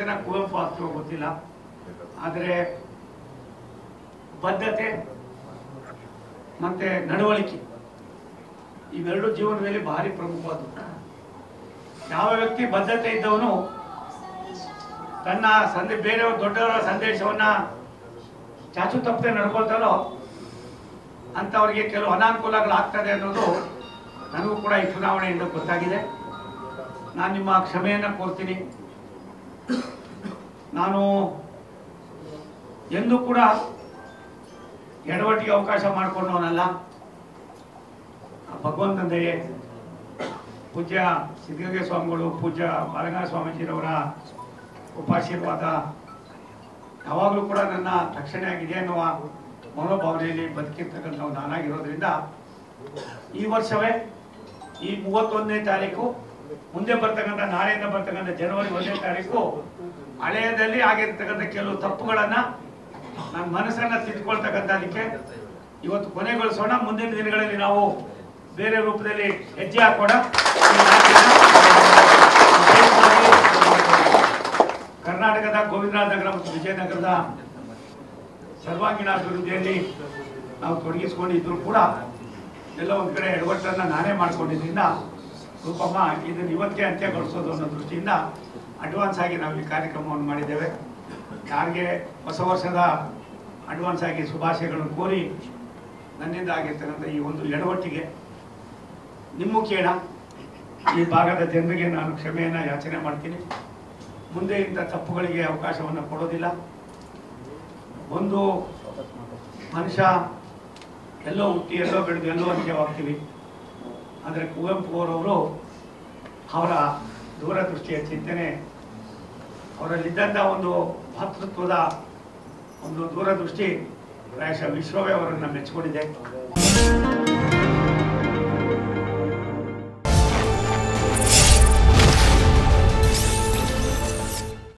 ಜನ ಕುವೆಂಪು ಆಗ್ತಿರೋ ಗೊತ್ತಿಲ್ಲ. ಆದರೆ ಬದ್ಧತೆ ಮತ್ತೆ ನಡವಳಿಕೆ ಇವೆರಡು ಜೀವನದಲ್ಲಿ ಭಾರಿ ಪ್ರಮುಖವಾದ. ಯಾವ ವ್ಯಕ್ತಿ ಬದ್ಧತೆ ಇದ್ದವನು ತನ್ನ ಬೇರೆಯವರು ದೊಡ್ಡವರ ಸಂದೇಶವನ್ನ ಚಾಚು ತಪ್ಪದೆ ನಡ್ಕೊಳ್ತಾರೋ ಅಂತವರಿಗೆ ಕೆಲವು ಅನಾನುಕೂಲಗಳಾಗ್ತದೆ ಅನ್ನೋದು ನನಗೂ ಕೂಡ ಈ ಚುನಾವಣೆಯಿಂದ ಗೊತ್ತಾಗಿದೆ. ನಾನು ನಿಮ್ಮ ಕ್ಷಮೆಯನ್ನು ಕೋರ್ತೀನಿ. ನಾನು ಎಂದೂ ಕೂಡ ಎಡವಟ್ಟಿಗೆ ಅವಕಾಶ ಮಾಡಿಕೊಂಡವನಲ್ಲ. ಭಗವಂತನ ದಯೆ, ಪೂಜ್ಯ ಸಿದ್ಧಗಂಗೆ ಸ್ವಾಮಿಗಳು, ಪೂಜ್ಯ ಬಾಲಗಂಗಾಧರ ಸ್ವಾಮೀಜಿರವರ ಉಪಾಶೀರ್ವಾದ ಯಾವಾಗಲೂ ಕೂಡ ನನ್ನ ರಕ್ಷಣೆ ಆಗಿದೆ ಅನ್ನುವ ಮನೋಭಾವನೆಯಲ್ಲಿ ಬದುಕಿರ್ತಕ್ಕಂಥ ನಾನಾಗಿರೋದ್ರಿಂದ ಈ ವರ್ಷವೇ ಈ 31ನೇ ತಾರೀಕು, ಮುಂದೆ ಬರ್ತಕ್ಕಂಥ ನಾಳೆಯಿಂದ ಬರ್ತಕ್ಕಂಥ ಜನವರಿ 1ನೇ ತಾರೀಕು ಹಳೆಯದಲ್ಲಿ ಆಗಿರ್ತಕ್ಕಂಥ ಕೆಲವು ತಪ್ಪುಗಳನ್ನ ನನ್ನ ಮನಸ್ಸನ್ನ ತಿದ್ದುಕೊಳ್ತಕ್ಕಂಥದಕ್ಕೆ ಇವತ್ತು ಕೊನೆಗೊಳಿಸೋಣ. ಮುಂದಿನ ದಿನಗಳಲ್ಲಿ ನಾವು ಬೇರೆ ರೂಪದಲ್ಲಿ ಹೆಜ್ಜೆ ಹಾಕೋಣ. ಕರ್ನಾಟಕದ ಗೋವಿಂದರಾಜನಗರ ಮತ್ತು ವಿಜಯನಗರದ ಸರ್ವಾಂಗೀಣ ಅಭಿವೃದ್ಧಿಯಲ್ಲಿ ನಾವು ತೊಡಗಿಸಿಕೊಂಡಿದ್ರು ಕೂಡ ಎಲ್ಲ ಒಂದ್ ಕಡೆ ಎಡವಟ್ಟನ್ನ ನಾನೇ ಮಾಡ್ಕೊಂಡಿದ್ರಿಂದ ರೂಪಮ್ಮ ಇದನ್ನು ಇವತ್ತೇ ಅಂತ್ಯಗೊಳಿಸೋದು ಅನ್ನೋ ದೃಷ್ಟಿಯಿಂದ ಅಡ್ವಾನ್ಸ್ ಆಗಿ ನಾವು ಈ ಕಾರ್ಯಕ್ರಮವನ್ನು ಮಾಡಿದ್ದೇವೆ. ಯಾರಿಗೆ ಹೊಸ ವರ್ಷದ ಅಡ್ವಾನ್ಸ್ ಆಗಿ ಶುಭಾಶಯಗಳನ್ನು ಕೋರಿ ನನ್ನಿಂದ ಆಗಿರ್ತಕ್ಕಂಥ ಈ ಒಂದು ಎಡವಟ್ಟಿಗೆ ನಿಮ್ಮ ಮುಖೇನ ಈ ಭಾಗದ ಜನರಿಗೆ ನಾನು ಕ್ಷಮೆಯನ್ನು ಯಾಚನೆ ಮಾಡ್ತೀನಿ. ಮುಂದೆ ಇಂಥ ತಪ್ಪುಗಳಿಗೆ ಅವಕಾಶವನ್ನು ಕೊಡೋದಿಲ್ಲ. ಒಂದು ಮನುಷ್ಯ ಎಲ್ಲೋ ಹುಟ್ಟಿ ಎಲ್ಲೋ ಬೆಳೆದು ಎಲ್ಲೋ ಅಂತ್ಯವಾಗ್ತೀವಿ. ಆದರೆ ಕುವೆಂಪು ಅವರವರು ಅವರ ದೂರದೃಷ್ಟಿಯ ಚಿಂತನೆ, ಅವರಲ್ಲಿದ್ದಂಥ ಒಂದು ಭಾತೃತ್ವದ ಒಂದು ದೂರದೃಷ್ಟಿ ಪ್ರಾಯಶಃ ವಿಶ್ವವೇ ಅವರನ್ನು ಮೆಚ್ಚಿಕೊಂಡಿದೆ.